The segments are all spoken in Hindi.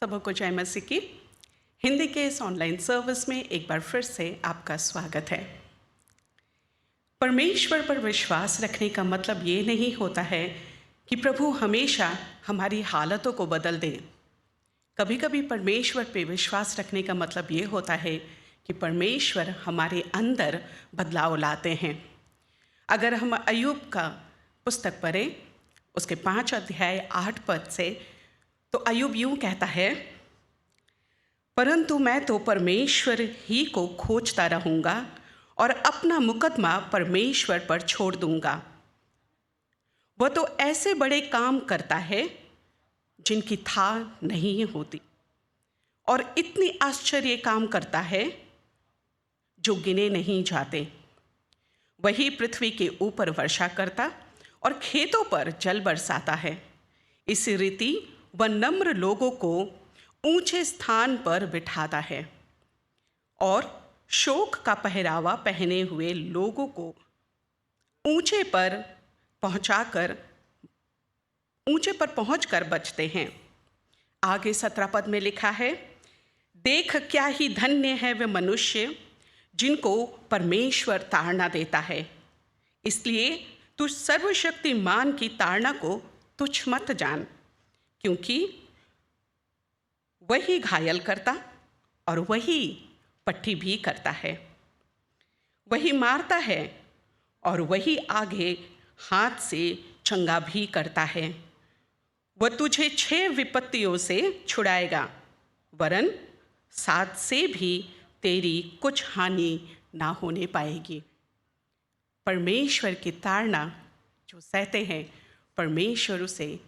सबको जय मसीह की। हिंदी के इस ऑनलाइन सर्विस में एक बार फिर से आपका स्वागत है। परमेश्वर पर विश्वास रखने का मतलब ये नहीं होता है कि प्रभु हमेशा हमारी हालतों को बदल दे। कभी कभी परमेश्वर पे विश्वास रखने का मतलब ये होता है कि परमेश्वर हमारे अंदर बदलाव लाते हैं। अगर हम अय्यूब का पुस्तक पढ़ें, उसके 5 अध्याय 8 पद से, तो अय्यूब यूं कहता है, परंतु मैं तो परमेश्वर ही को खोजता रहूंगा और अपना मुकदमा परमेश्वर पर छोड़ दूंगा। वह तो ऐसे बड़े काम करता है जिनकी था नहीं होती, और इतनी आश्चर्य काम करता है जो गिने नहीं जाते। वही पृथ्वी के ऊपर वर्षा करता और खेतों पर जल बरसाता है। इस रीति वह नम्र लोगों को ऊंचे स्थान पर बिठाता है और शोक का पहरावा पहने हुए लोगों को ऊंचे पर पहुंचकर बचते हैं। आगे 17 पद में लिखा है, देख क्या ही धन्य है वे मनुष्य जिनको परमेश्वर ताड़ना देता है। इसलिए तू सर्वशक्तिमान की ताड़ना को तुच्छ मत जान, क्योंकि वही घायल करता और वही पट्टी भी करता है। वही मारता है और वही आगे हाथ से चंगा भी करता है। वह तुझे 6 विपत्तियों से छुड़ाएगा, वरन 7 से भी तेरी कुछ हानि ना होने पाएगी। परमेश्वर की ताड़ना जो सहते हैं, परमेश्वर उसे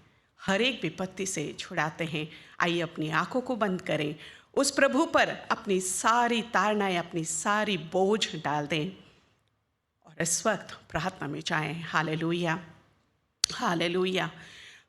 हर एक विपत्ति से छुड़ाते हैं। आइए अपनी आंखों को बंद करें, उस प्रभु पर अपनी सारी ताड़नाएं, अपनी सारी बोझ डाल दें और इस वक्त प्रार्थना में जाएं। Hallelujah, hallelujah,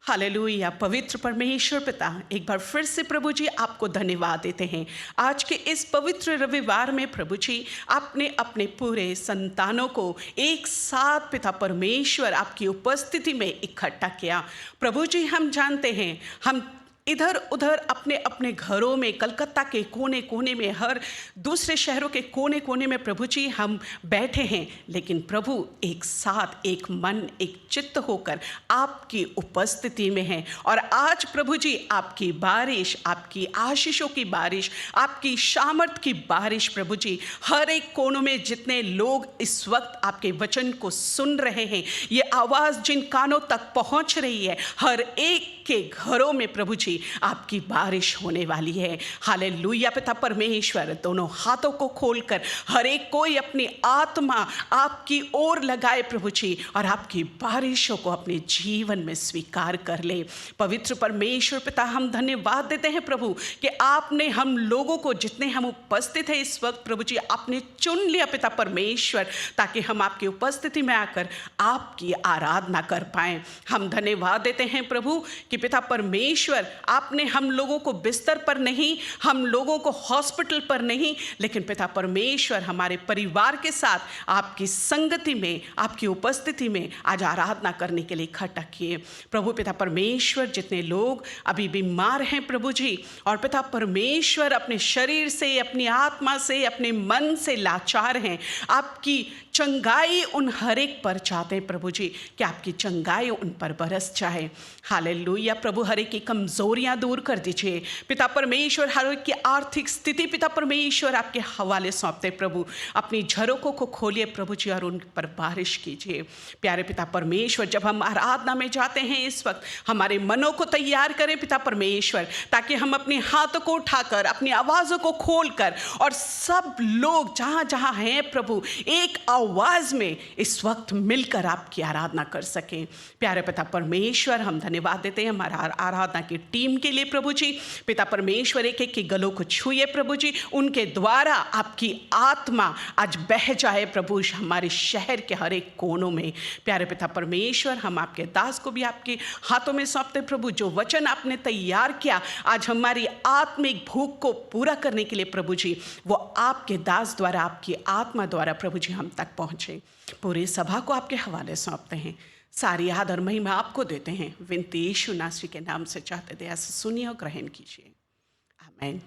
hallelujah. पवित्र परमेश्वर पिता, एक बार फिर से प्रभु जी आपको धन्यवाद देते हैं। आज के इस पवित्र रविवार में प्रभु जी आपने अपने पूरे संतानों को एक साथ पिता परमेश्वर आपकी उपस्थिति में इकट्ठा किया। प्रभु जी हम जानते हैं, हम इधर उधर अपने अपने घरों में, कलकत्ता के कोने कोने में, हर दूसरे शहरों के कोने कोने में प्रभु जी हम बैठे हैं, लेकिन प्रभु एक साथ, एक मन, एक चित्त होकर आपकी उपस्थिति में हैं। और आज प्रभु जी आपकी बारिश, आपकी आशीषों की बारिश, आपकी सामर्थ की बारिश प्रभु जी हर एक कोनों में जितने लोग इस वक्त आपके वचन को सुन रहे हैं, ये आवाज़ जिन कानों तक पहुंच रही है, हर एक के घरों में प्रभु जी आपकी बारिश होने वाली है। हालेलुया पिता परमेश्वर, दोनों हाथों को खोलकर हर एक कोई अपनी आत्मा आपकी ओर लगाए प्रभु जी, और आपकी बारिशों को अपने जीवन में स्वीकार कर ले। पवित्र परमेश्वर पिता, हम धन्यवाद देते हैं प्रभु कि आपने हम लोगों को, जितने हम उपस्थित हैं इस वक्त प्रभु जी, आपने चुन लिया पिता परमेश्वर, ताकि हम आपकी उपस्थिति में आकर आपकी आराधना कर पाएं। हम धन्यवाद देते हैं प्रभु कि पिता परमेश्वर आपने हम लोगों को बिस्तर पर नहीं, हम लोगों को हॉस्पिटल पर नहीं, लेकिन पिता परमेश्वर हमारे परिवार के साथ आपकी संगति में, आपकी उपस्थिति में आज आराधना करने के लिए इकट्ठा किए। प्रभु पिता परमेश्वर, जितने लोग अभी बीमार हैं प्रभु जी, और पिता परमेश्वर अपने शरीर से, अपनी आत्मा से, अपने मन से लाचार हैं, आपकी चंगाई उन हर एक पर चाहते हैं प्रभु जी, कि आपकी चंगाई उन पर बरस जाए। हालेलुया प्रभु, हर एक की कमजोरियां दूर कर दीजिए पिता परमेश्वर। हर एक की आर्थिक स्थिति पिता परमेश्वर आपके हवाले सौंपते प्रभु, अपनी झरोकों को खोलिए प्रभु जी और उन पर बारिश कीजिए। प्यारे पिता परमेश्वर, जब हम आराधना में जाते हैं इस वक्त हमारे मनों को तैयार करें पिता परमेश्वर, ताकि हम अपने हाथों को उठाकर, अपनी आवाज़ों को खोलकर, और सब लोग जहाँ जहाँ हैं प्रभु, एक आवाज़ में इस वक्त मिलकर आपकी आराधना कर सकें। प्यारे पिता परमेश्वर, हम धन्यवाद देते हैं हमारा आराधना की टीम के लिए प्रभु जी। पिता परमेश्वर, एक एक के गलों को छुए प्रभु जी, उनके द्वारा आपकी आत्मा आज बह जाए प्रभु हमारे शहर के हर एक कोनों में। प्यारे पिता परमेश्वर, हम आपके दास को भी आपके हाथों में सौंपते प्रभु। जो वचन आपने तैयार किया आज हमारी आत्मिक भूख को पूरा करने के लिए प्रभु जी, वो आपके दास द्वारा, आपकी आत्मा द्वारा प्रभु जी हम तक पहुँचे। पूरी सभा को आपके हवाले सौंपते हैं, सारी आदर महिमा आपको देते हैं। विनती यीशु नासरी के नाम से चाहते दया से सुनिए और ग्रहण कीजिए, आमीन।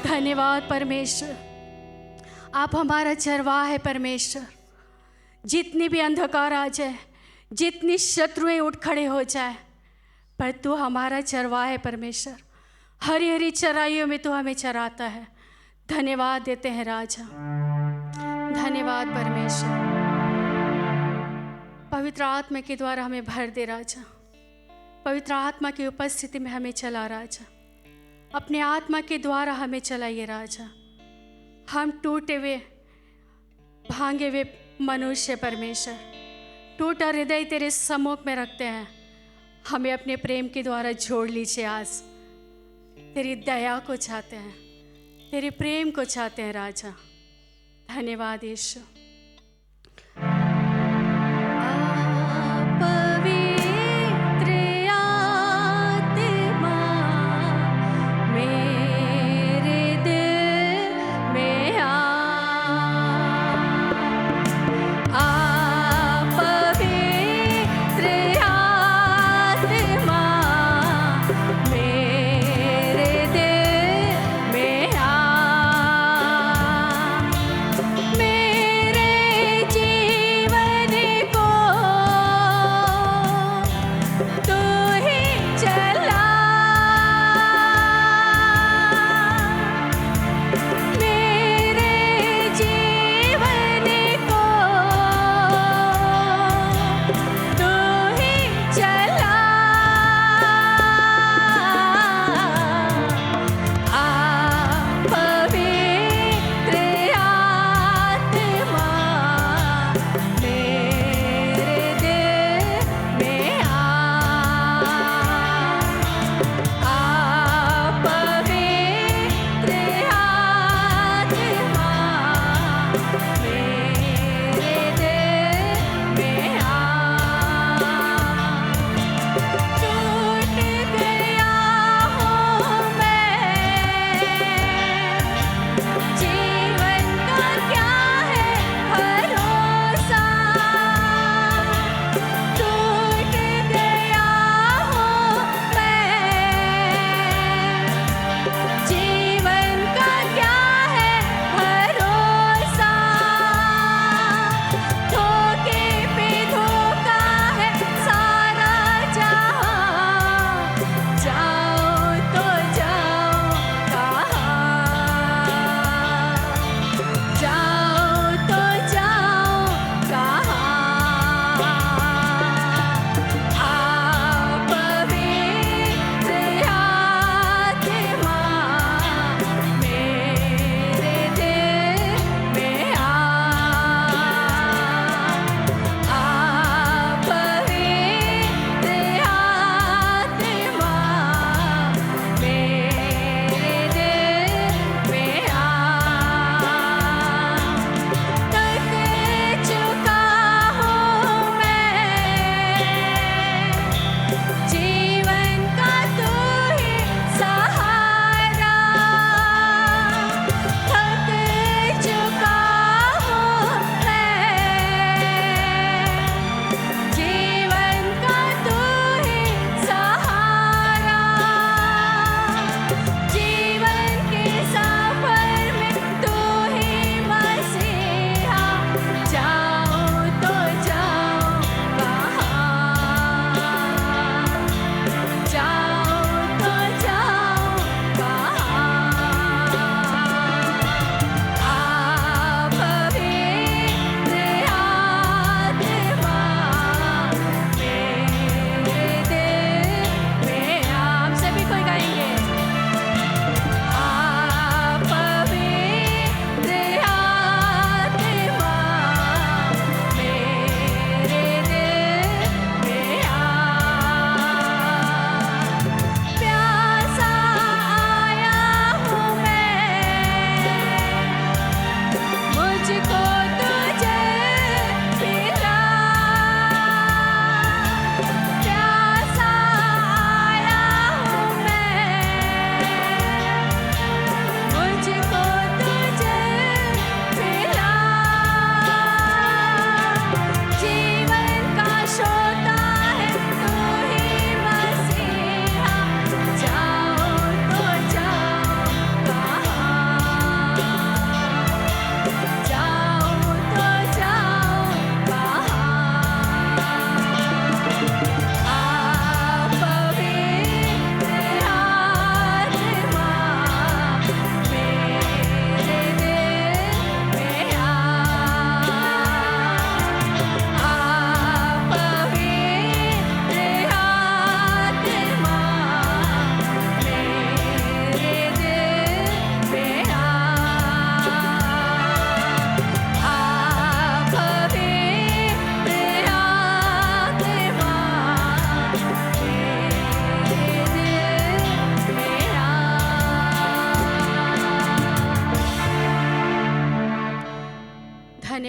धन्यवाद परमेश्वर, आप हमारा चरवाहा है परमेश्वर। जितनी भी अंधकार आ जाए, जितनी शत्रुएं उठ खड़े हो जाए, पर तू हमारा चरवाहा है परमेश्वर। हरी हरी चराइयों में तू हमें चराता है। धन्यवाद देते हैं राजा, धन्यवाद परमेश्वर। पवित्र आत्मा के द्वारा हमें भर दे राजा, पवित्र आत्मा की उपस्थिति में हमें चला राजा, अपने आत्मा के द्वारा हमें चलाइए राजा। हम टूटे हुए भांगे हुए मनुष्य परमेश्वर, टूटा हृदय तेरे सम्मुख में रखते हैं। हमें अपने प्रेम के द्वारा जोड़ लीजिए। आज तेरी दया को चाहते हैं, तेरे प्रेम को चाहते हैं राजा। धन्यवाद यीशु। मेरे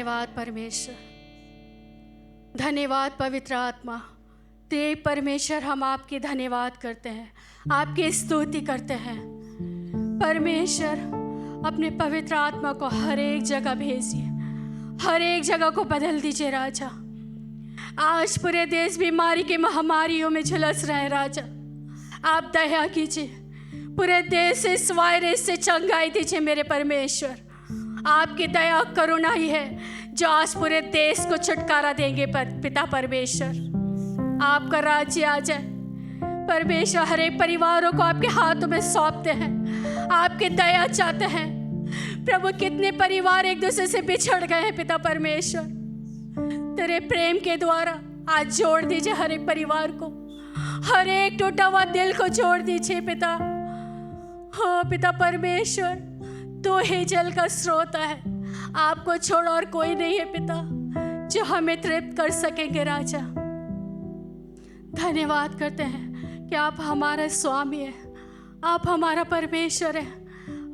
धन्यवाद परमेश्वर, धन्यवाद पवित्र आत्मा। देव परमेश्वर, हम आपकी धन्यवाद करते हैं, आपकी स्तुति करते हैं। परमेश्वर, अपने पवित्र आत्मा को हर एक जगह भेजिए, हर एक जगह को बदल दीजिए राजा। आज पूरे देश बीमारी की महामारियों में झुलस रहे राजा, आप दया कीजिए, पूरे देश से इस वायरस से चंगाई दीजिए मेरे परमेश्वर। आपकी दया करुणा ही है जो आज पूरे देश को छुटकारा देंगे पिता परमेश्वर। आपका राज्य आ जाए परमेश्वर। हर एक परिवारों को आपके हाथों में सौंपते हैं, आपकी दया चाहते हैं प्रभु। कितने परिवार एक दूसरे से बिछड़ गए हैं पिता परमेश्वर, तेरे प्रेम के द्वारा आज जोड़ दीजिए हर एक परिवार को, हर एक टूटा हुआ दिल को जोड़ दीजिए पिता। हो पिता परमेश्वर, तो ही जल का स्रोत है, आपको छोड़ और कोई नहीं है पिता जो हमें तृप्त कर सकेंगे राजा। धन्यवाद करते हैं कि आप हमारा स्वामी है, आप हमारा परमेश्वर है,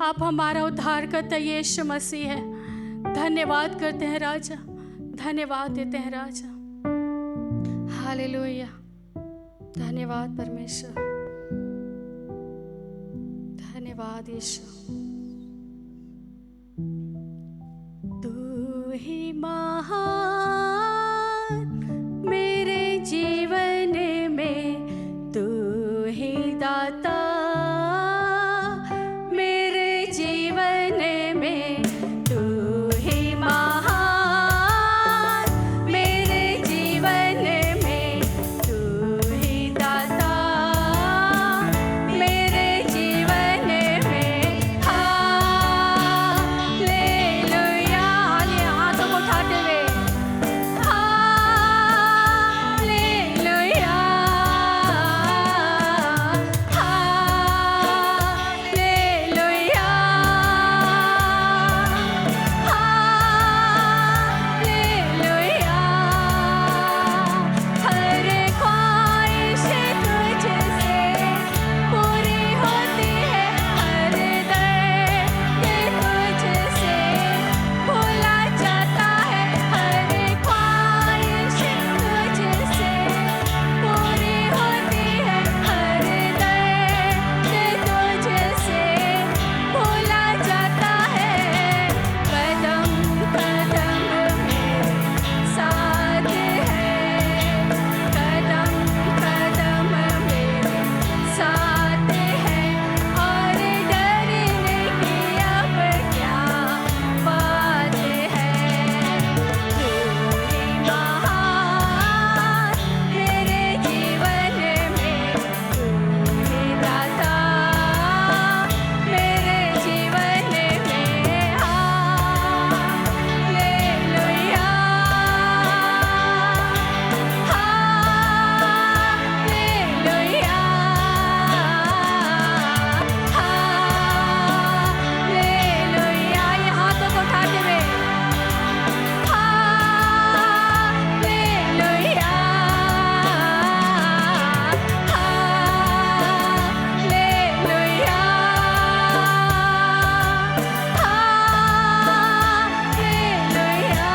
आप हमारा उद्धारकर्ता यीशु मसीह है। धन्यवाद करते हैं राजा, धन्यवाद देते हैं राजा। हालेलुया, धन्यवाद परमेश्वर, धन्यवाद यीशु। तू ही महान मेरे जीवन में, तू ही दाता मेरे जीवन में, तू ही महान मेरे जीवन में, तू ही दाता मेरे जीवन में। हालेलुया, हाथों को उठाते हुए हालेलुया, हालेलुया, हालेलुया। हर ख्वाहिश तुझसे पूरी होती है, हर दर्द तुझसे भूला जाता है। हर ख्वाहिश तुझसे पूरी होती है, हर दर्द तुझसे भूला जाता है। कदम कदम मेरे साथ है, कदम कदम मेरे साथ है, और डरने की अब क्या बात है। तू ही महान मेरे जीवन में, तू ही दाता मेरे जीवन में। Hallelujah, hallelujah, hallelujah. ये हाथों को उठाते हुए hallelujah, hallelujah, hallelujah.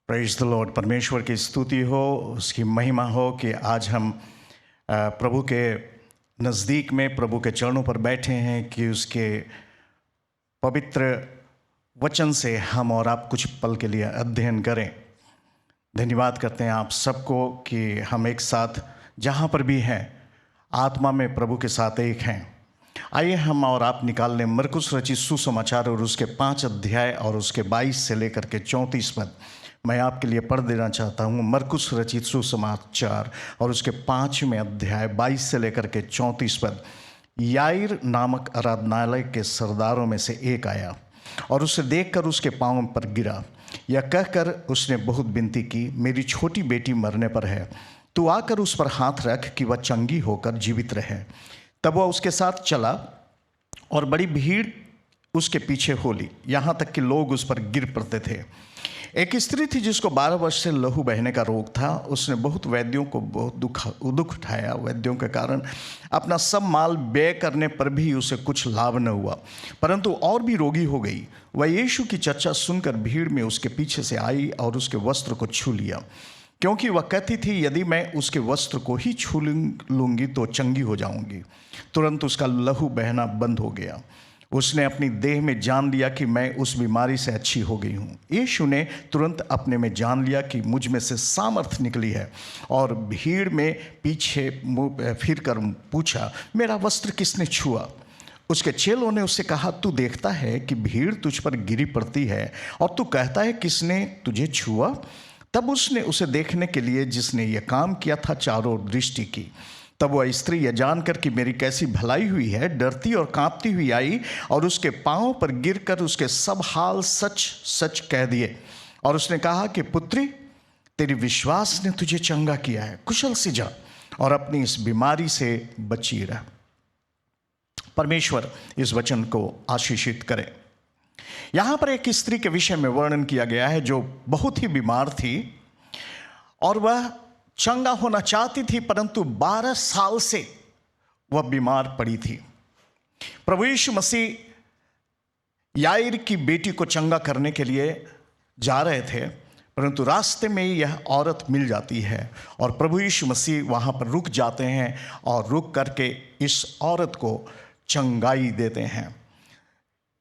Praise the Lord. परमेश्वर की स्तुति हो, उसकी महिमा हो कि आज हम प्रभु के नज़दीक में प्रभु के चरणों पर बैठे हैं कि उसके पवित्र वचन से हम और आप कुछ पल के लिए अध्ययन करें। धन्यवाद करते हैं आप सबको कि हम एक साथ जहाँ पर भी हैं आत्मा में प्रभु के साथ एक हैं। आइए हम और आप निकाल लें मरकुस रचित सुसमाचार और उसके 5 अध्याय और उसके 22 से लेकर के 34 पद। मैं आपके लिए पढ़ देना चाहता हूँ मरकुस रचित सुसमाचार और उसके 5वें अध्याय 22 से लेकर के 34 पद। याईर नामक आराधनालय के सरदारों में से एक आया और उसे देखकर उसके पाँव पर गिरा। यह कहकर उसने बहुत विनती की, मेरी छोटी बेटी मरने पर है, तू आकर उस पर हाथ रख कि वह चंगी होकर जीवित रहे। तब वह उसके साथ चला और बड़ी भीड़ उसके पीछे हो ली, यहाँ तक कि लोग उस पर गिर पड़ते थे। एक स्त्री थी जिसको 12 वर्ष से लहू बहने का रोग था। उसने बहुत वैद्यों को बहुत दुख उठाया। वैद्यों के कारण अपना सब माल व्यय करने पर भी उसे कुछ लाभ न हुआ, परंतु और भी रोगी हो गई। वह यीशु की चर्चा सुनकर भीड़ में उसके पीछे से आई और उसके वस्त्र को छू लिया, क्योंकि वह कहती थी, यदि मैं उसके वस्त्र को ही छू लूँगी तो चंगी हो जाऊँगी। तुरंत उसका लहू बहना बंद हो गया। उसने अपनी देह में जान लिया कि मैं उस बीमारी से अच्छी हो गई हूँ। यीशु ने तुरंत अपने में जान लिया कि मुझ में से सामर्थ्य निकली है, और भीड़ में पीछे मुँह फिर कर पूछा, मेरा वस्त्र किसने छुआ? उसके चेलों ने उससे कहा, तू देखता है कि भीड़ तुझ पर गिरी पड़ती है और तू कहता है, किसने तुझे छुआ? तब उसने उसे देखने के लिए जिसने यह काम किया था चारों ओर दृष्टि की। तब वह स्त्री यह जानकर कि मेरी कैसी भलाई हुई है, डरती और कांपती हुई आई और उसके पांवों पर गिरकर उसके सब हाल सच सच कह दिए। और उसने कहा कि पुत्री, तेरी विश्वास ने तुझे चंगा किया है, कुशल से जा और अपनी इस बीमारी से बची रह। परमेश्वर इस वचन को आशीषित करे। यहाँ पर एक स्त्री के विषय में वर्णन किया गया है जो बहुत ही बीमार थी और वह चंगा होना चाहती थी, परंतु 12 साल से वह बीमार पड़ी थी। प्रभु यीशु मसीह याईर की बेटी को चंगा करने के लिए जा रहे थे, परंतु रास्ते में यह औरत मिल जाती है और प्रभु यीशु मसीह वहाँ पर रुक जाते हैं और रुक करके इस औरत को चंगाई देते हैं।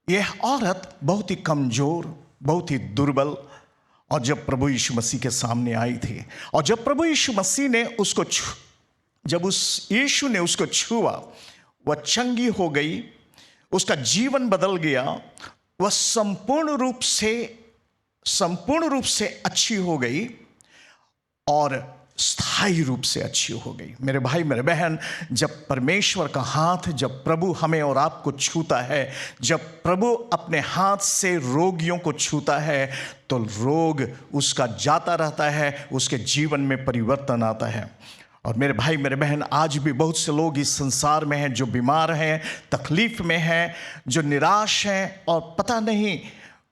यह औरत बहुत ही कमज़ोर, बहुत ही दुर्बल, और जब प्रभु यीशु मसीह के सामने आई थी और जब प्रभु यीशु मसीह ने उसको जब उस यीशु ने उसको छुआ, वह चंगी हो गई, उसका जीवन बदल गया, वह संपूर्ण रूप से अच्छी हो गई और स्थायी रूप से अच्छी हो गई। मेरे भाई मेरे बहन, जब परमेश्वर का हाथ, जब प्रभु हमें और आपको छूता है, जब प्रभु अपने हाथ से रोगियों को छूता है, तो रोग उसका जाता रहता है, उसके जीवन में परिवर्तन आता है। और मेरे भाई मेरे बहन, आज भी बहुत से लोग इस संसार में हैं जो बीमार हैं, तकलीफ में हैं, जो निराश हैं और पता नहीं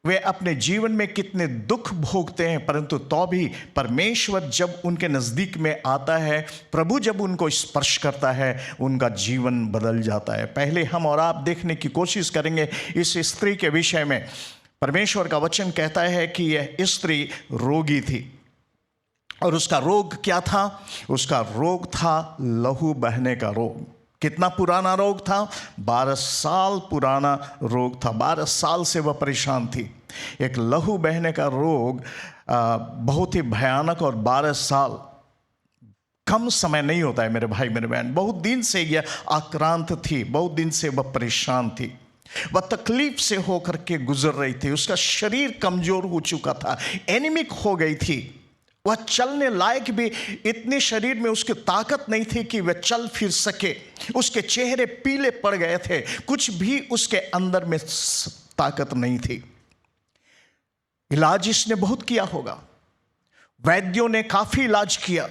वे अपने जीवन में कितने दुख भोगते हैं, परंतु तो भी परमेश्वर जब उनके नज़दीक में आता है, प्रभु जब उनको स्पर्श करता है, उनका जीवन बदल जाता है। पहले हम और आप देखने की कोशिश करेंगे इस स्त्री के विषय में। परमेश्वर का वचन कहता है कि यह स्त्री रोगी थी और उसका रोग क्या था? उसका रोग था लहू बहने का रोग। कितना पुराना रोग था? 12 साल पुराना रोग था। 12 साल से वह परेशान थी। एक लहू बहने का रोग बहुत ही भयानक, और 12 साल कम समय नहीं होता है मेरे भाई मेरे बहन। बहुत दिन से यह आक्रांत थी, बहुत दिन से वह परेशान थी, वह तकलीफ से होकर के गुजर रही थी। उसका शरीर कमजोर हो चुका था, एनीमिक हो गई थी। वह चलने लायक भी इतने शरीर में उसकी ताकत नहीं थी कि वह चल फिर सके। उसके चेहरे पीले पड़ गए थे, कुछ भी उसके अंदर में ताकत नहीं थी। इलाज इसने बहुत किया होगा, वैद्यों ने काफी इलाज किया,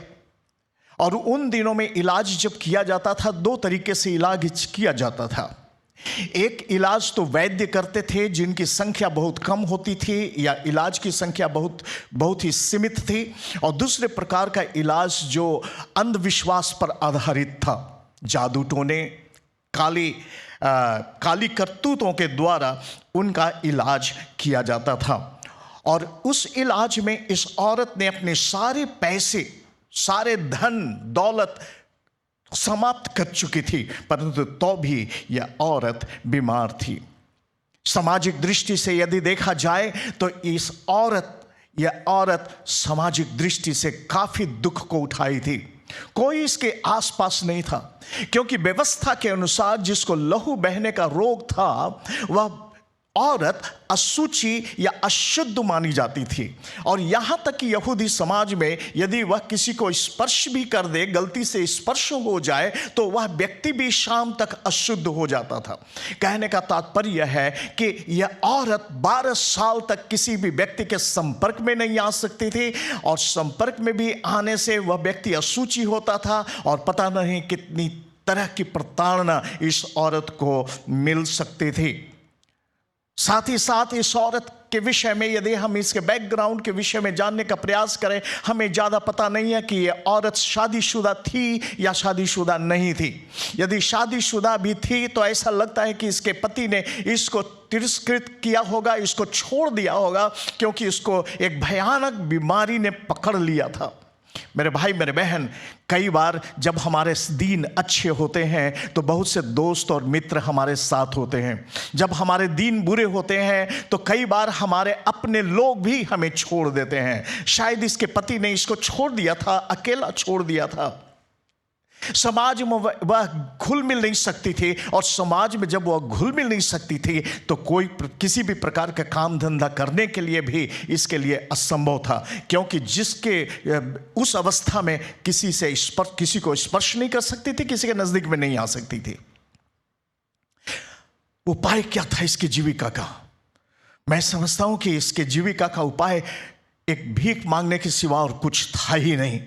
और उन दिनों में इलाज जब किया जाता था 2 तरीके से इलाज किया जाता था। एक इलाज तो वैद्य करते थे जिनकी संख्या बहुत कम होती थी या इलाज की संख्या बहुत ही सीमित थी, और दूसरे प्रकार का इलाज जो अंधविश्वास पर आधारित था। जादू टोने, काली करतूतों के द्वारा उनका इलाज किया जाता था। और उस इलाज में इस औरत ने अपने सारे पैसे, सारे धन दौलत समाप्त कर चुकी थी, परंतु तो भी यह औरत बीमार थी। सामाजिक दृष्टि से यदि देखा जाए तो यह औरत सामाजिक दृष्टि से काफी दुख को उठाई थी। कोई इसके आसपास नहीं था, क्योंकि व्यवस्था के अनुसार जिसको लहू बहने का रोग था, वह औरत अशुचि या अशुद्ध मानी जाती थी। और यहां तक कि यहूदी समाज में यदि वह किसी को स्पर्श भी कर दे, गलती से स्पर्श हो जाए, तो वह व्यक्ति भी शाम तक अशुद्ध हो जाता था। कहने का तात्पर्य है कि यह औरत 12 साल तक किसी भी व्यक्ति के संपर्क में नहीं आ सकती थी, और संपर्क में भी आने से वह व्यक्ति अशुचि होता था, और पता नहीं कितनी तरह की प्रताड़ना इस औरत को मिल सकती थी। साथ ही साथ इस औरत के विषय में यदि हम इसके बैकग्राउंड के विषय में जानने का प्रयास करें, हमें ज़्यादा पता नहीं है कि ये औरत शादीशुदा थी या शादीशुदा नहीं थी। यदि शादीशुदा भी थी तो ऐसा लगता है कि इसके पति ने इसको तिरस्कृत किया होगा, इसको छोड़ दिया होगा, क्योंकि इसको एक भयानक बीमारी ने पकड़ लिया था। मेरे भाई मेरे बहन, कई बार जब हमारे दिन अच्छे होते हैं तो बहुत से दोस्त और मित्र हमारे साथ होते हैं। जब हमारे दिन बुरे होते हैं तो कई बार हमारे अपने लोग भी हमें छोड़ देते हैं। शायद इसके पति ने इसको छोड़ दिया था, अकेला छोड़ दिया था। समाज में वह घुल मिल नहीं सकती थी, और समाज में जब वह घुल मिल नहीं सकती थी तो कोई किसी भी प्रकार का काम धंधा करने के लिए भी इसके लिए असंभव था, क्योंकि जिसके उस अवस्था में किसी को स्पर्श नहीं कर सकती थी, किसी के नजदीक में नहीं आ सकती थी। उपाय क्या था इसकी जीविका का? मैं समझता हूं कि इसके जीविका का उपाय एक भीख मांगने के सिवा और कुछ था ही नहीं,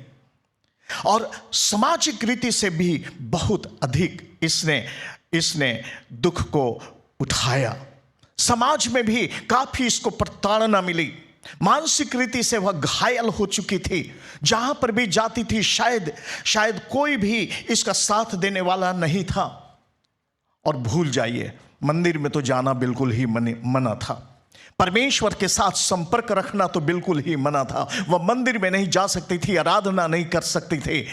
और सामाजिक रीति से भी बहुत अधिक इसने दुख को उठाया। समाज में भी काफी इसको प्रताड़ना मिली। मानसिक रीति से वह घायल हो चुकी थी। जहां पर भी जाती थी शायद कोई भी इसका साथ देने वाला नहीं था। और भूल जाइए, मंदिर में तो जाना बिल्कुल ही मना था। परमेश्वर के साथ संपर्क रखना तो बिल्कुल ही मना था। वह मंदिर में नहीं जा सकती थी, आराधना नहीं कर सकती थी।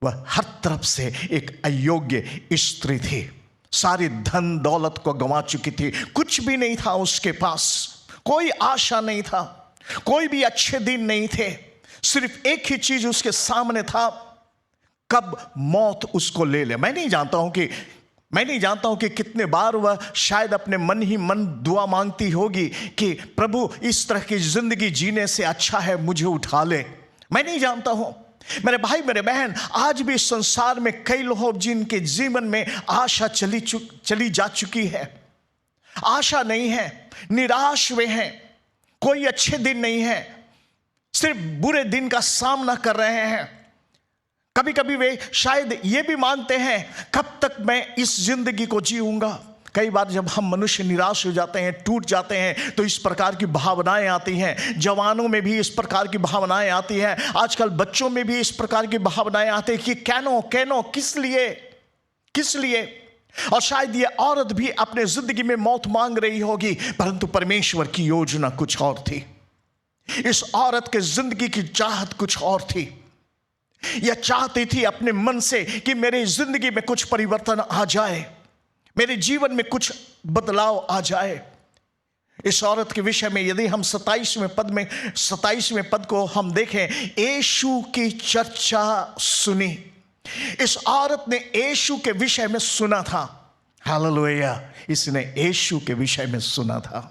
वह हर तरफ से एक अयोग्य स्त्री थी। सारी धन दौलत को गंवा चुकी थी। कुछ भी नहीं था उसके पास, कोई आशा नहीं था, कोई भी अच्छे दिन नहीं थे। सिर्फ एक ही चीज उसके सामने था, कब मौत उसको ले ले। मैं नहीं जानता हूं कि कितने बार वह शायद अपने मन ही मन दुआ मांगती होगी कि प्रभु, इस तरह की जिंदगी जीने से अच्छा है मुझे उठा ले। मैं नहीं जानता हूं। मेरे भाई मेरे बहन, आज भी इस संसार में कई लोग जिनके जीवन में आशा चली जा चुकी है। आशा नहीं है, निराश वे हैं, कोई अच्छे दिन नहीं है, सिर्फ बुरे दिन का सामना कर रहे हैं। कभी कभी वे शायद ये भी मानते हैं, कब तक मैं इस जिंदगी को जीऊंगा। कई बार जब हम मनुष्य निराश हो जाते हैं, टूट जाते हैं, तो इस प्रकार की भावनाएं आती हैं। जवानों में भी इस प्रकार की भावनाएं आती हैं। आजकल बच्चों में भी इस प्रकार की भावनाएं आती हैं कि कैनो किस लिए। और शायद ये औरत भी अपने जिंदगी में मौत मांग रही होगी, परंतु परमेश्वर की योजना कुछ और थी। इस औरत के जिंदगी की चाहत कुछ और थी। यह चाहती थी अपने मन से कि मेरी जिंदगी में कुछ परिवर्तन आ जाए, मेरे जीवन में कुछ बदलाव आ जाए। इस औरत के विषय में यदि हम 27वें पद को हम देखें, यीशु की चर्चा सुनी। इस औरत ने यीशु के विषय में सुना था। हालेलुया, इसने यीशु के विषय में सुना था।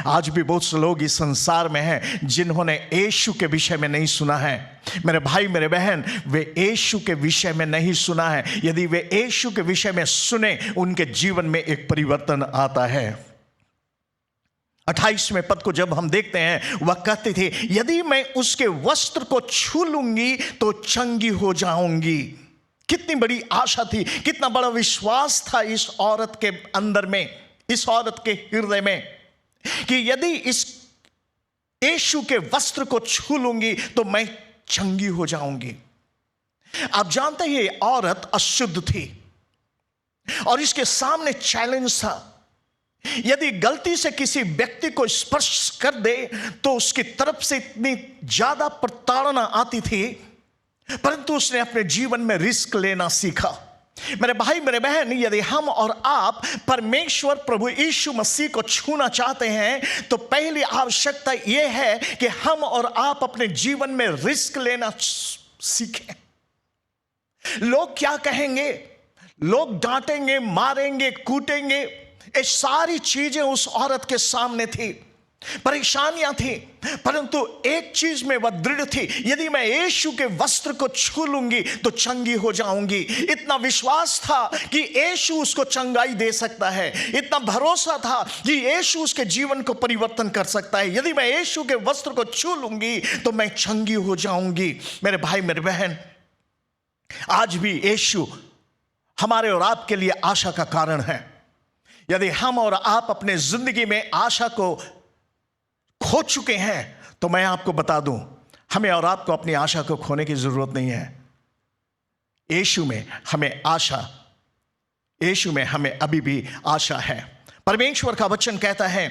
आज भी बहुत से लोग इस संसार में हैं जिन्होंने यीशु के विषय में नहीं सुना है। मेरे भाई मेरे बहन, वे यीशु के विषय में नहीं सुना है। यदि वे यीशु के विषय में सुने, उनके जीवन में एक परिवर्तन आता है। 28वें पद को जब हम देखते हैं, वह कहते थे, यदि मैं उसके वस्त्र को छू लूंगी तो चंगी हो जाऊंगी। कितनी बड़ी आशा थी, कितना बड़ा विश्वास था इस औरत के अंदर में, इस औरत के हृदय में, कि यदि इस यीशु के वस्त्र को छू लूंगी तो मैं चंगी हो जाऊंगी। आप जानते हैं ये औरत अशुद्ध थी और इसके सामने चैलेंज था। यदि गलती से किसी व्यक्ति को स्पर्श कर दे तो उसकी तरफ से इतनी ज्यादा प्रताड़ना आती थी, परंतु उसने अपने जीवन में रिस्क लेना सीखा। मेरे भाई मेरे बहन, यदि हम और आप परमेश्वर प्रभु यीशु मसीह को छूना चाहते हैं तो पहली आवश्यकता यह है कि हम और आप अपने जीवन में रिस्क लेना सीखें। लोग क्या कहेंगे, लोग डांटेंगे, मारेंगे, कूटेंगे, ये सारी चीजें उस औरत के सामने थी, परेशानियां थी, परंतु एक चीज में वह दृढ़ थी, यदि मैं यीशु के वस्त्र को छू लूंगी तो चंगी हो जाऊंगी। इतना विश्वास था कि यीशु उसको चंगाई दे सकता है, इतना भरोसा था कि यीशु उसके जीवन को परिवर्तन कर सकता है। यदि मैं यीशु के वस्त्र को छू लूंगी तो मैं चंगी हो जाऊंगी। मेरे भाई मेरे बहन, आज भी यीशु हमारे और आपके लिए आशा का कारण है। यदि हम और आप अपने जिंदगी में आशा को खो चुके हैं तो मैं आपको बता दूं, हमें और आपको अपनी आशा को खोने की जरूरत नहीं है। यीशु में हमें आशा, यीशु में हमें अभी भी आशा है। परमेश्वर का वचन कहता है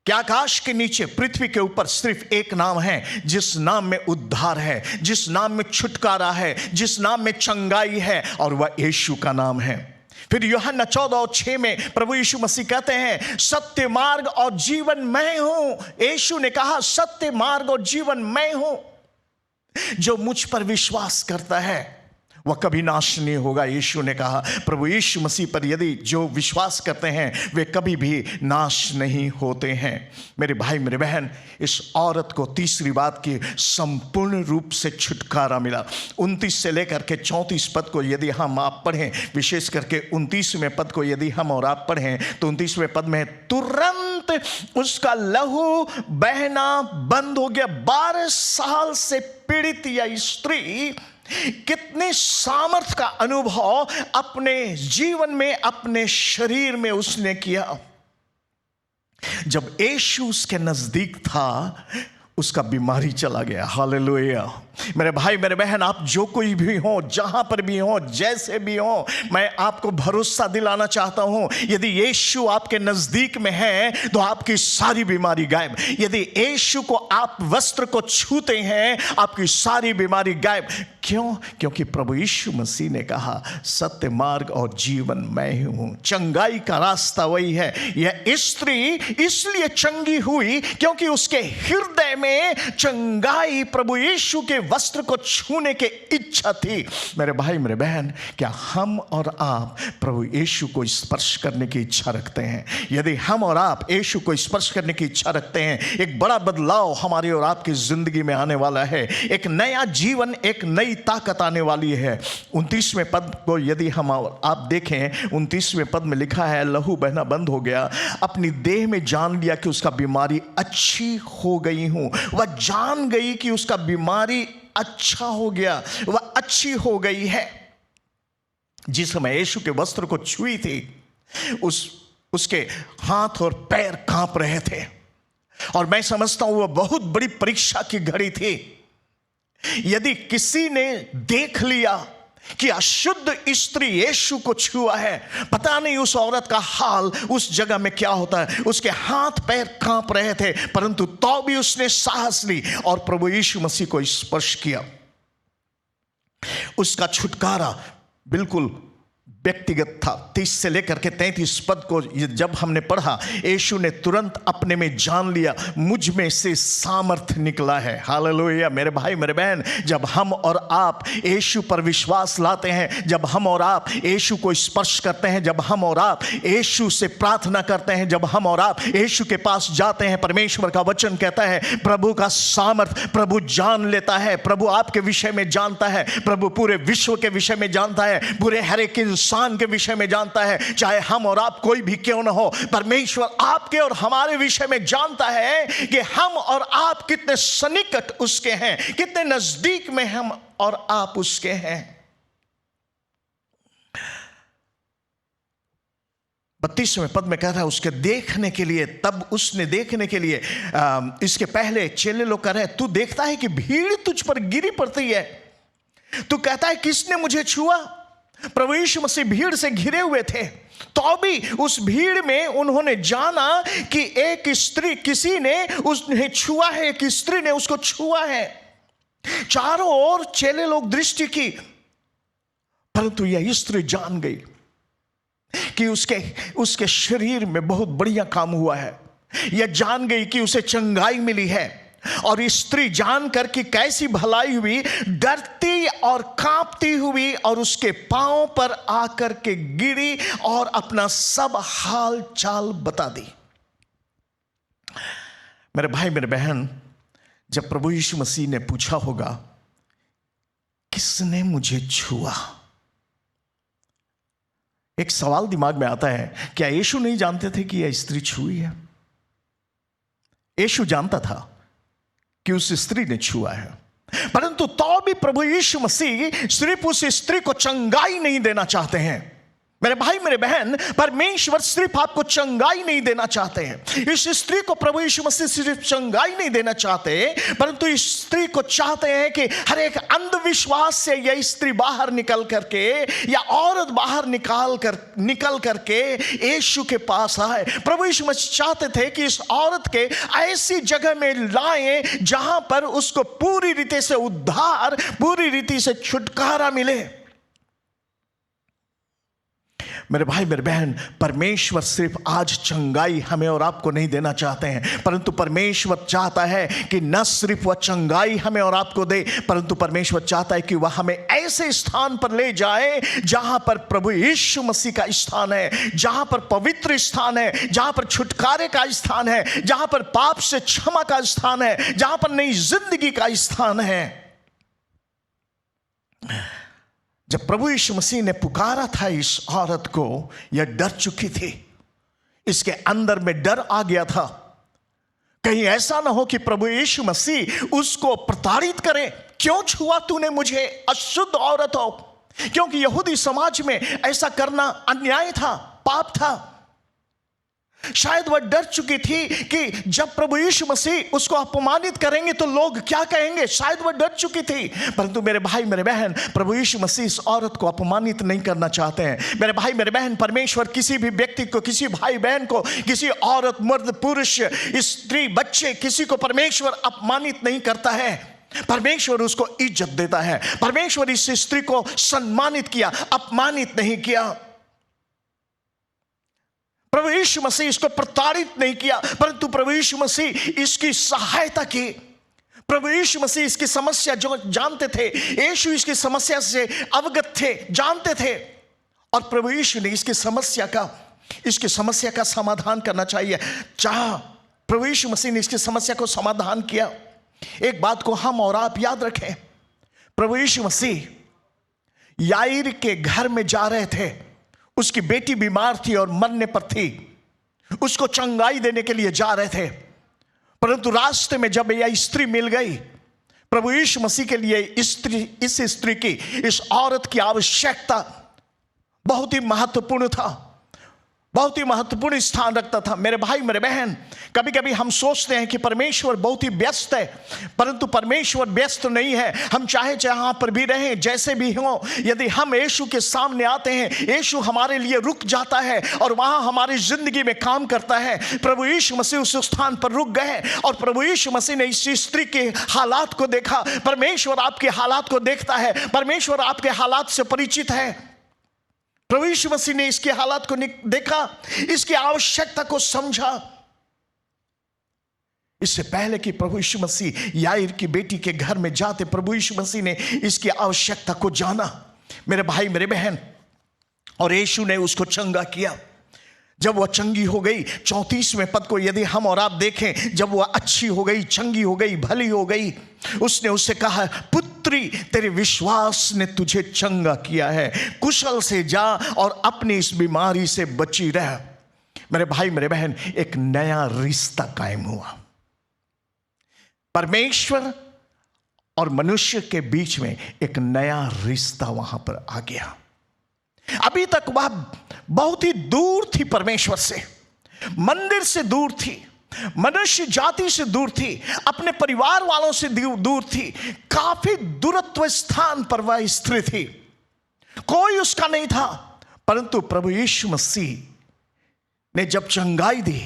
कि आकाश के नीचे पृथ्वी के ऊपर सिर्फ एक नाम है जिस नाम में उद्धार है, जिस नाम में छुटकारा है, जिस नाम में चंगाई है, और वह यीशु का नाम है। फिर यूहन्ना 14:6 में प्रभु यीशु मसीह कहते हैं, सत्य मार्ग और जीवन मैं हूं। यीशु ने कहा, सत्य मार्ग और जीवन मैं हूं। जो मुझ पर विश्वास करता है वह कभी नाश नहीं होगा। यीशु ने कहा, प्रभु यीशु मसीह पर यदि जो विश्वास करते हैं वे कभी भी नाश नहीं होते हैं। मेरे भाई मेरे बहन, इस औरत को तीसरी बात की संपूर्ण रूप से छुटकारा मिला। 29 से लेकर के 34 पद को यदि हम आप पढ़ें, विशेष करके 29वें पद को यदि हम और आप पढ़ें तो 29वें पद में तुरंत उसका लहू बहना बंद हो गया। 12 साल से पीड़ित यह स्त्री कितने सामर्थ का अनुभव अपने जीवन में, अपने शरीर में उसने किया। जब यीशु उसके नजदीक था उसका बीमारी चला गया। हालेलुया। मेरे भाई मेरे बहन, आप जो कोई भी हो, जहां पर भी हो, जैसे भी हो, मैं आपको भरोसा दिलाना चाहता हूं, यदि यीशु आपके नजदीक में है तो आपकी सारी बीमारी गायब। यदि यीशु को आप वस्त्र को छूते हैं आपकी सारी बीमारी गायब। क्यों? क्योंकि प्रभु यीशु मसीह ने कहा, सत्य मार्ग और जीवन मैं ही हूं। चंगाई का रास्ता वही है। यह स्त्री इसलिए चंगी हुई क्योंकि उसके हृदय में चंगाई, प्रभु यीशु के वस्त्र को छूने की इच्छा थी। मेरे भाई मेरे बहन, क्या हम और आप प्रभु यीशु को स्पर्श करने की इच्छा रखते हैं? यदि हम और आप यीशु को स्पर्श करने की इच्छा रखते हैं, एक बड़ा बदलाव हमारी और आपकी जिंदगी में आने वाला है। एक नया जीवन, एक नई ताकत आने वाली है। 29वें पद को यदि हम आप देखें, 29वें पद में लिखा है, लहू बहना बंद हो गया, अपनी देह में जान लिया कि उसका बीमारी अच्छी हो गई हूं। वह जान गई कि उसका बीमारी अच्छा हो गया, वह अच्छी हो गई है। जिस समय यीशु के वस्त्र को छुई थी उसके हाथ और पैर कांप रहे थे, और मैं समझता हूं वह बहुत बड़ी परीक्षा की घड़ी थी। यदि किसी ने देख लिया कि अशुद्ध स्त्री यीशु को छुआ है, पता नहीं उस औरत का हाल उस जगह में क्या होता है। उसके हाथ पैर कांप रहे थे, परंतु तो भी उसने साहस ली और प्रभु यीशु मसीह को स्पर्श किया। उसका छुटकारा बिल्कुल व्यक्तिगत था। 30 से लेकर के 33 पद को जब हमने पढ़ा, यीशु ने तुरंत अपने में जान लिया, मुझ में से सामर्थ निकला है। हालेलुया। मेरे भाई मेरे बहन, जब हम और आप यीशु पर विश्वास लाते हैं, जब हम और आप यीशु को स्पर्श करते हैं, जब हम और आप यीशु से प्रार्थना करते हैं, जब हम और आप यीशु के पास जाते हैं, परमेश्वर का वचन कहता है प्रभु का सामर्थ प्रभु जान लेता है। प्रभु आपके विषय में जानता है, प्रभु पूरे विश्व के विषय में जानता है, पूरे हर एक इंसान के विषय में जानता है। चाहे हम और आप कोई भी क्यों ना हो, परमेश्वर आपके और हमारे विषय में जानता है कि हम और आप कितने सन्निकट उसके हैं, कितने नजदीक में हम और आप उसके हैं। 32वें पद में कह रहा है, उसके देखने के लिए, तब उसने देखने के लिए, इसके पहले चेले लोग कह रहे हैं, तू देखता है कि भीड़ तुझ पर गिरी पड़ती है, तू कहता है किसने मुझे छुआ? प्रभु यीशु मसीह भीड़ से घिरे हुए थे, तो भी उस भीड़ में उन्होंने जाना कि एक स्त्री, किसी ने उसने छुआ है, एक स्त्री ने उसको छुआ है। चारों ओर चेले लोग दृष्टि की, परंतु यह स्त्री जान गई कि उसके शरीर में बहुत बढ़िया काम हुआ है। यह जान गई कि उसे चंगाई मिली है, और स्त्री जानकर कि कैसी भलाई हुई, डरती और कांपती हुई और उसके पांव पर आकर के गिरी और अपना सब हाल चाल बता दी। मेरे भाई मेरे बहन, जब प्रभु यीशु मसीह ने पूछा होगा किसने मुझे छुआ, एक सवाल दिमाग में आता है, क्या यीशु नहीं जानते थे कि यह स्त्री छुई है? यीशु जानता था कि उस स्त्री ने छुआ है, परंतु तो भी प्रभु यीशु मसीह सिर्फ उस स्त्री को चंगाई नहीं देना चाहते हैं। मेरे भाई मेरे बहन, परमेश्वर सिर्फ आपको चंगाई नहीं देना चाहते हैं। इस स्त्री को प्रभु यीशु मसीह सिर्फ चंगाई नहीं देना चाहते, परंतु इस स्त्री को चाहते हैं कि हर एक अंधविश्वास से यह स्त्री बाहर निकल करके या औरत बाहर निकल करके यीशु के पास आए। प्रभु यीशु मसीह चाहते थे कि इस औरत के ऐसी जगह में लाएं जहां पर उसको पूरी रीति से उद्धार, पूरी रीति से छुटकारा मिले। मेरे भाई मेरे बहन, परमेश्वर सिर्फ आज चंगाई हमें और आपको नहीं देना चाहते हैं, परंतु परमेश्वर चाहता है कि न सिर्फ वह चंगाई हमें और आपको दे, परंतु परमेश्वर चाहता है कि वह हमें ऐसे स्थान पर ले जाए जहां पर प्रभु यीशु मसीह का स्थान है, जहां पर पवित्र स्थान है, जहां पर छुटकारे का स्थान है, जहां पर पाप से क्षमा का स्थान है, जहां पर नई जिंदगी का स्थान है। जब प्रभु यीशु मसीह ने पुकारा था इस औरत को, यह डर चुकी थी, इसके अंदर में डर आ गया था। कहीं ऐसा ना हो कि प्रभु यीशु मसीह उसको प्रताड़ित करे, क्यों छुआ तूने मुझे, अशुद्ध औरत हो। क्योंकि यहूदी समाज में ऐसा करना अन्याय था, पाप था। शायद वह डर चुकी थी कि जब प्रभु यीशु मसीह उसको अपमानित करेंगे तो लोग क्या कहेंगे, शायद वह डर चुकी थी। परंतु मेरे भाई मेरे बहन, प्रभु यीशु मसीह इस औरत को अपमानित नहीं करना चाहते हैं। मेरे भाई मेरे बहन, परमेश्वर किसी भी व्यक्ति को, किसी भाई बहन को, किसी औरत, मर्द, पुरुष, स्त्री, बच्चे, किसी को परमेश्वर अपमानित नहीं करता है। परमेश्वर उसको इज्जत देता है। परमेश्वर इस स्त्री को सम्मानित किया, अपमानित नहीं किया। प्रभु यीशु मसीह इसको प्रताड़ित नहीं किया, परंतु प्रभु यीशु मसीह इसकी सहायता की। प्रभु यीशु मसीह इसकी समस्या जो जानते थे, यीशु इसकी समस्या से अवगत थे, जानते थे, और प्रभु यीशु ने इसकी समस्या का समाधान करना चाहिए। प्रभु यीशु मसीह ने इसकी समस्या को समाधान किया। एक बात को हम और आप याद रखें, प्रभु यीशु मसीह याईर के घर में जा रहे थे। उसकी बेटी बीमार थी और मरने पर थी, उसको चंगाई देने के लिए जा रहे थे। परंतु रास्ते में जब यह स्त्री मिल गई, प्रभु यीशु मसीह के लिए इस स्त्री की, इस औरत की आवश्यकता बहुत ही महत्वपूर्ण था, बहुत ही महत्वपूर्ण स्थान रखता था। मेरे भाई मेरे बहन, कभी कभी हम सोचते हैं कि परमेश्वर बहुत ही व्यस्त है, परंतु परमेश्वर व्यस्त नहीं है। हम चाहे जहां पर भी रहें, जैसे भी हो, यदि हम यीशु के सामने आते हैं, यीशु हमारे लिए रुक जाता है और वहां हमारी जिंदगी में काम करता है। प्रभु यीशु मसीह उस स्थान पर रुक गए और प्रभु यीशु मसीह ने इस स्त्री के हालात को देखा। परमेश्वर आपके हालात को देखता है, परमेश्वर आपके हालात से परिचित है। प्रभु यीशु मसीह ने इसके हालात को देखा, इसकी आवश्यकता को समझा। इससे पहले कि प्रभु यीशु मसीह याईर की बेटी के घर में जाते, प्रभु यीशु मसीह ने इसकी आवश्यकता को जाना, मेरे भाई मेरे बहन, और यीशु ने उसको चंगा किया। जब वह चंगी हो गई, 34वें पद को यदि हम और आप देखें, जब वह अच्छी हो गई, चंगी हो गई, भली हो गई, उसने उससे कहा, पुत्री, तेरे विश्वास ने तुझे चंगा किया है, कुशल से जा और अपनी इस बीमारी से बची रह। मेरे भाई मेरे बहन, एक नया रिश्ता कायम हुआ। परमेश्वर और मनुष्य के बीच में एक नया रिश्ता वहां पर आ गया। अभी तक वह बहुत ही दूर थी, परमेश्वर से, मंदिर से दूर थी, मनुष्य जाति से दूर थी, अपने परिवार वालों से दूर थी, काफी दूरत्व स्थान पर वह स्त्री थी, कोई उसका नहीं था। परंतु प्रभु यीशु मसीह ने जब चंगाई दी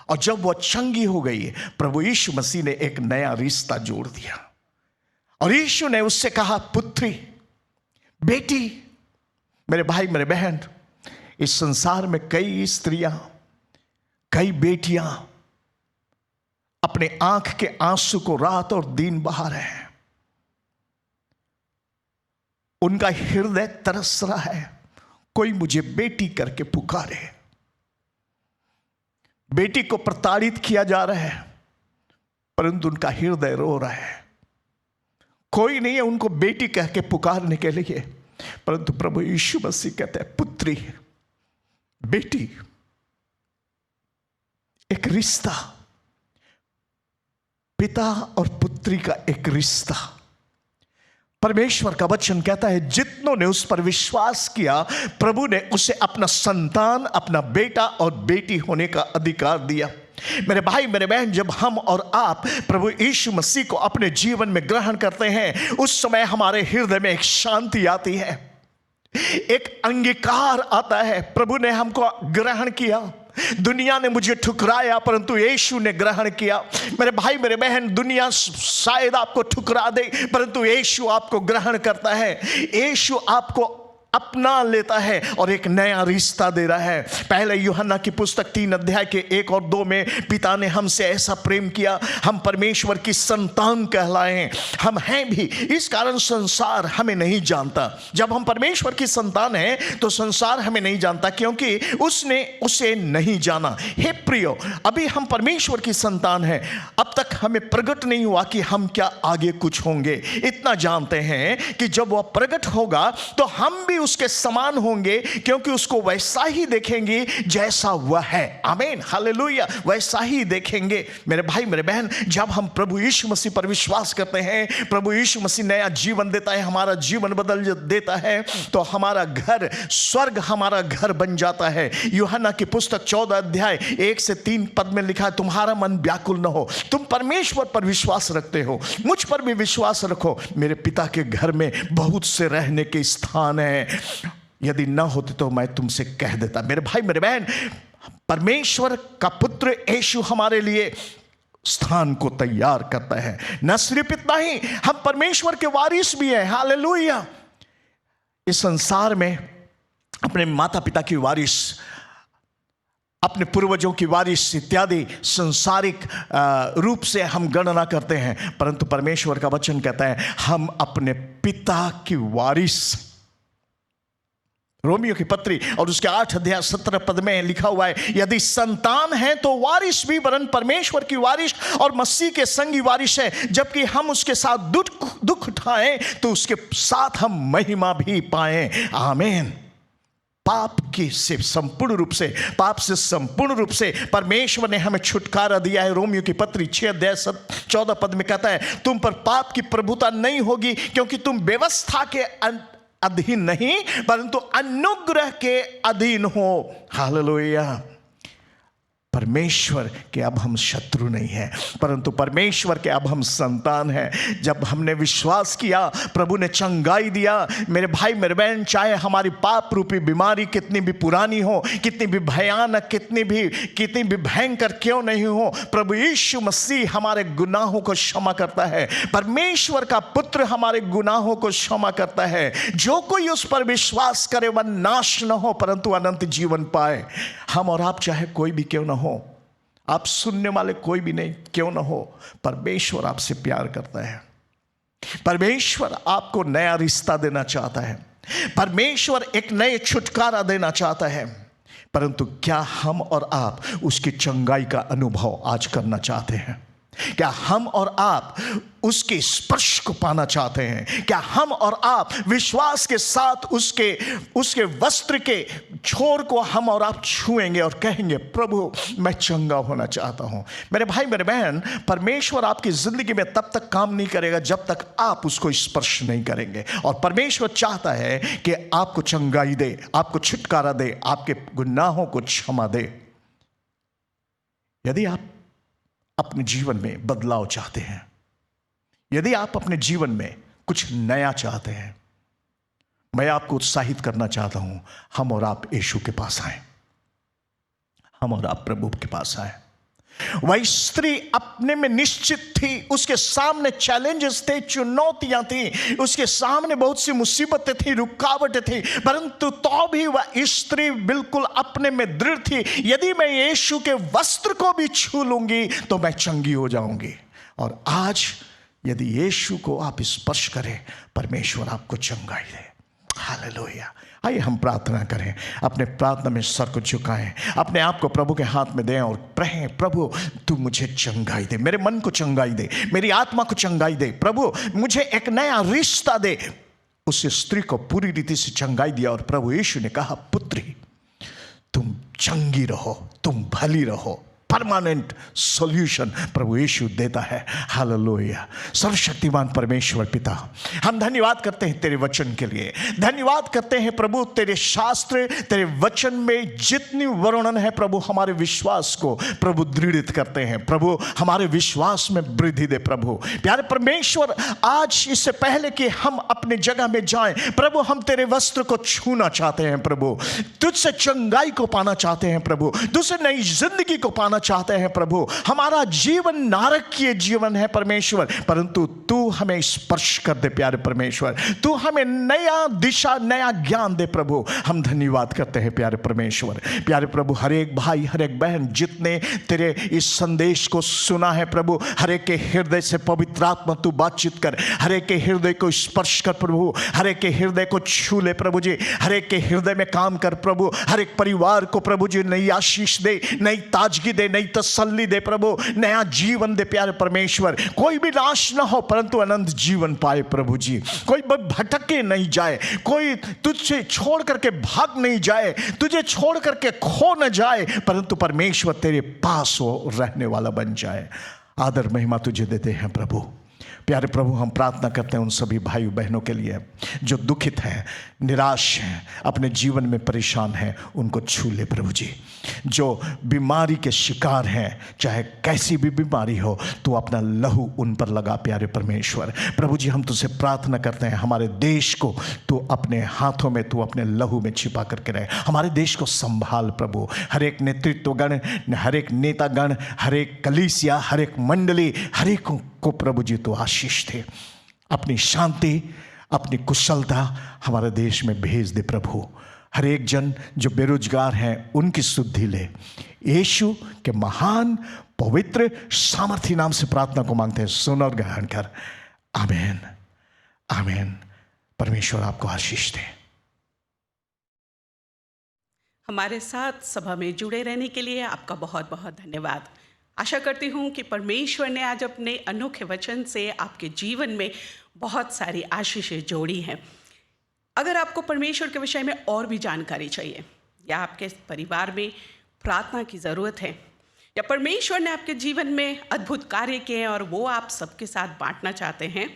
और जब वह चंगी हो गई, प्रभु यीशु मसीह ने एक नया रिश्ता जोड़ दिया और यीशु ने उससे कहा, पुत्री, बेटी। मेरे भाई मेरे बहन, इस संसार में कई स्त्रियां, कई बेटियां अपने आंख के आंसू को रात और दिन बहा रहे हैं। उनका हृदय तरस रहा है, कोई मुझे बेटी करके पुकारे। बेटी को प्रताड़ित किया जा रहा है, परंतु उनका हृदय रो रहा है। कोई नहीं है उनको बेटी कह के पुकारने के लिए, परंतु प्रभु यीशु मसीह कहते हैं, पुत्री, बेटी। एक रिश्ता, पिता और पुत्री का एक रिश्ता। परमेश्वर का वचन कहता है जितनों ने उस पर विश्वास किया प्रभु ने उसे अपना संतान, अपना बेटा और बेटी होने का अधिकार दिया। मेरे भाई मेरे बहन, जब हम और आप प्रभु यीशु मसीह को अपने जीवन में ग्रहण करते हैं उस समय हमारे हृदय में एक शांति आती है, एक अंगीकार आता है। प्रभु ने हमको ग्रहण किया, दुनिया ने मुझे ठुकराया परंतु यीशु ने ग्रहण किया। मेरे भाई मेरे बहन, दुनिया शायद आपको ठुकरा दे परंतु यीशु आपको ग्रहण करता है। यीशु आपको अपना लेता है और एक नया रिश्ता दे रहा है। पहले यूहन्ना की पुस्तक 3 अध्याय के 1 और 2 में पिता ने हमसे ऐसा प्रेम किया, हम परमेश्वर की संतान कहलाए। हम हैं भी, इस कारण संसार हमें नहीं जानता। जब हम परमेश्वर की संतान हैं तो संसार हमें नहीं जानता क्योंकि उसने उसे नहीं जाना। हे प्रियो, अभी हम परमेश्वर की संतान हैं, अब तक हमें प्रकट नहीं हुआ कि हम क्या आगे कुछ होंगे। इतना जानते हैं कि जब वह प्रकट होगा तो हम भी उसके समान होंगे क्योंकि उसको वैसा ही देखेंगे जैसा वह है। आमीन, हालेलुया, वैसा ही देखेंगे। मेरे भाई मेरे बहन, जब हम प्रभु यीशु मसीह पर विश्वास करते हैं, प्रभु यीशु मसीह नया जीवन देता है, हमारा जीवन बदल देता है, तो हमारा घर, स्वर्ग हमारा घर बन जाता है। यूहन्ना की पुस्तक 14 अध्याय 1 से 3 पद में लिखा है, तुम्हारा मन व्याकुल न हो, तुम परमेश्वर पर विश्वास रखते हो, मुझ पर भी विश्वास रखो। मेरे पिता के घर में बहुत से रहने के स्थान है, यदि ना होते तो मैं तुमसे कह देता। मेरे भाई मेरे बहन, परमेश्वर का पुत्र यीशु हमारे लिए स्थान को तैयार करता है। न सिर्फ इतना ही, हम परमेश्वर के वारिस भी हैं। हालेलुया। इस संसार में अपने माता पिता की वारिस, अपने पूर्वजों की वारिस इत्यादि सांसारिक रूप से हम गणना करते हैं, परंतु परमेश्वर का वचन कहता है हम अपने पिता की वारिस। रोमियो की पत्री और उसके 8 अध्याय 17 पद में लिखा हुआ है, यदि संतान है तो वारिस भी, वरन परमेश्वर की वारिस और मसीह के संगी वारिस है। जबकि हम उसके साथ दुख उठाएं तो उसके साथ हम महिमा भी पाएं। आमीन। पाप से संपूर्ण रूप से परमेश्वर ने हमें छुटकारा दिया है। रोमियो की पत्री 6 अध्याय 14 पद में कहता है, तुम पर पाप की प्रभुता नहीं होगी क्योंकि तुम व्यवस्था के अधीन नहीं परंतु अनुग्रह के अधीन हो। हालेलुया। परमेश्वर के अब हम शत्रु नहीं हैं परंतु परमेश्वर के अब हम संतान हैं। जब हमने विश्वास किया, प्रभु ने चंगाई दिया। मेरे भाई मेरे बहन, चाहे हमारी पाप रूपी बीमारी कितनी भी पुरानी हो, कितनी भी भयानक, कितनी भी भयंकर क्यों नहीं हो, प्रभु यीशु मसीह हमारे गुनाहों को क्षमा करता है। परमेश्वर का पुत्र हमारे गुनाहों को क्षमा करता है। जो कोई उस पर विश्वास करे वह नाश न हो परंतु अनंत जीवन पाए। हम और आप चाहे कोई भी क्यों ना हो, आप सुनने वाले कोई भी नहीं क्यों ना हो, परमेश्वर आपसे प्यार करता है। परमेश्वर आपको नया रिश्ता देना चाहता है। परमेश्वर एक नए छुटकारा देना चाहता है। परंतु क्या हम और आप उसकी चंगाई का अनुभव आज करना चाहते हैं? क्या हम और आप उसके स्पर्श को पाना चाहते हैं? क्या हम और आप विश्वास के साथ उसके वस्त्र के छोर को हम और आप छुएंगे और कहेंगे, प्रभु मैं चंगा होना चाहता हूं? मेरे भाई मेरे बहन, परमेश्वर आपकी जिंदगी में तब तक काम नहीं करेगा जब तक आप उसको स्पर्श नहीं करेंगे। और परमेश्वर चाहता है कि आपको चंगाई दे, आपको छुटकारा दे, आपके गुनाहों को क्षमा दे। यदि आप अपने जीवन में बदलाव चाहते हैं, यदि आप अपने जीवन में कुछ नया चाहते हैं, मैं आपको उत्साहित करना चाहता हूं, हम और आप यीशु के पास आए, हम और आप प्रभु के पास आए। वह स्त्री अपने में निश्चित थी, उसके सामने चैलेंजेस थे, चुनौतियां थी, उसके सामने बहुत सी मुसीबतें थी, रुकावटें थी, परंतु तो भी वह स्त्री बिल्कुल अपने में दृढ़ थी, यदि मैं यीशु के वस्त्र को भी छू लूंगी तो मैं चंगी हो जाऊंगी। और आज यदि यीशु को आप स्पर्श करें, परमेश्वर आपको चंगाई दे। हालेलुया। आइए हम प्रार्थना करें, अपने प्रार्थना में सर को झुकाएं, अपने आप को प्रभु के हाथ में दें और कहें, प्रभु तू मुझे चंगाई दे, मेरे मन को चंगाई दे, मेरी आत्मा को चंगाई दे, प्रभु मुझे एक नया रिश्ता दे। उस स्त्री को पूरी रीति से चंगाई दिया और प्रभु यीशु ने कहा, पुत्री तुम चंगी रहो, तुम भली रहो। परमानेंट सॉल्यूशन प्रभु यीशु देता है। हालेलुया। सर्वशक्तिमान परमेश्वर पिता, हम धन्यवाद करते हैं तेरे वचन के लिए, धन्यवाद करते हैं प्रभु तेरे शास्त्र, तेरे वचन में जितनी वर्णन है प्रभु हमारे विश्वास को प्रभु दृढ़ित करते हैं। प्रभु हमारे विश्वास में वृद्धि दे प्रभु। प्यारे परमेश्वर, आज इससे पहले कि हम अपने जगह में जाएं प्रभु, हम तेरे वस्त्र को छूना चाहते हैं प्रभु, तुझसे चंगाई को पाना चाहते हैं प्रभु, तुझसे नई जिंदगी को पाना चाहते हैं प्रभु। हमारा जीवन नारकीय जीवन है परमेश्वर, परंतु तू हमें स्पर्श कर दे प्यारे परमेश्वर, तू हमें नया दिशा नया ज्ञान दे प्रभु। हम धन्यवाद करते हैं प्यारे परमेश्वर। प्यारे प्रभु, हर एक भाई हर एक बहन जितने तेरे इस संदेश को सुना है प्रभु, हर एक के हृदय से पवित्र आत्मा तू बातचीत कर, हर एक के हृदय को स्पर्श कर प्रभु, हर एक के हृदय को छू ले प्रभु जी, हर एक के हृदय में काम कर प्रभु, हर एक परिवार को प्रभु जी नई आशीष दे, नई ताजगी दे, नई तसल्ली दे प्रभु, नया जीवन दे प्यारे परमेश्वर। कोई भी नाश ना हो परंतु अनंत जीवन पाए प्रभु जी, कोई भटके नहीं जाए, कोई तुझसे छोड़ करके भाग नहीं जाए, तुझे छोड़ करके खो न जाए, परंतु परमेश्वर तेरे पास वो रहने वाला बन जाए। आदर महिमा तुझे देते हैं प्रभु। प्यारे प्रभु, हम प्रार्थना करते हैं उन सभी भाई बहनों के लिए जो दुखित हैं, निराश हैं, अपने जीवन में परेशान हैं, उनको छू ले प्रभु जी। जो बीमारी के शिकार हैं, चाहे कैसी भी बीमारी हो, तो अपना लहू उन पर लगा प्यारे परमेश्वर। प्रभु जी, हम तुझसे प्रार्थना करते हैं हमारे देश को तू अपने हाथों में, तू अपने लहू में छिपा करके रहे। हमारे देश को संभाल प्रभु, हर एक नेतृत्वगण, हर एक नेतागण, हर एक कलीसिया, हर एक मंडली, हर एक को प्रभु जी तो आशीष थे। अपनी शांति, अपनी कुशलता हमारे देश में भेज दे प्रभु। हर एक जन जो बेरोजगार हैं उनकी सुधि ले। यीशु के महान पवित्र सामर्थी नाम से प्रार्थना को मांगते हैं, सुन और ग्रहण कर। आमीन, आमीन। परमेश्वर आपको आशीष दे। हमारे साथ सभा में जुड़े रहने के लिए आपका बहुत बहुत धन्यवाद। आशा करती हूँ कि परमेश्वर ने आज अपने अनोखे वचन से आपके जीवन में बहुत सारी आशीषें जोड़ी हैं। अगर आपको परमेश्वर के विषय में और भी जानकारी चाहिए, या आपके परिवार में प्रार्थना की ज़रूरत है, या परमेश्वर ने आपके जीवन में अद्भुत कार्य किए हैं और वो आप सबके साथ बांटना चाहते हैं,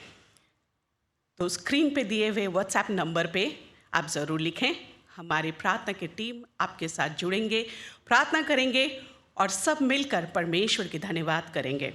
तो स्क्रीन पे दिए हुए व्हाट्सएप नंबर पे आप ज़रूर लिखें। हमारी प्रार्थना की टीम आपके साथ जुड़ेंगे, प्रार्थना करेंगे और सब मिलकर परमेश्वर की धन्यवाद करेंगे।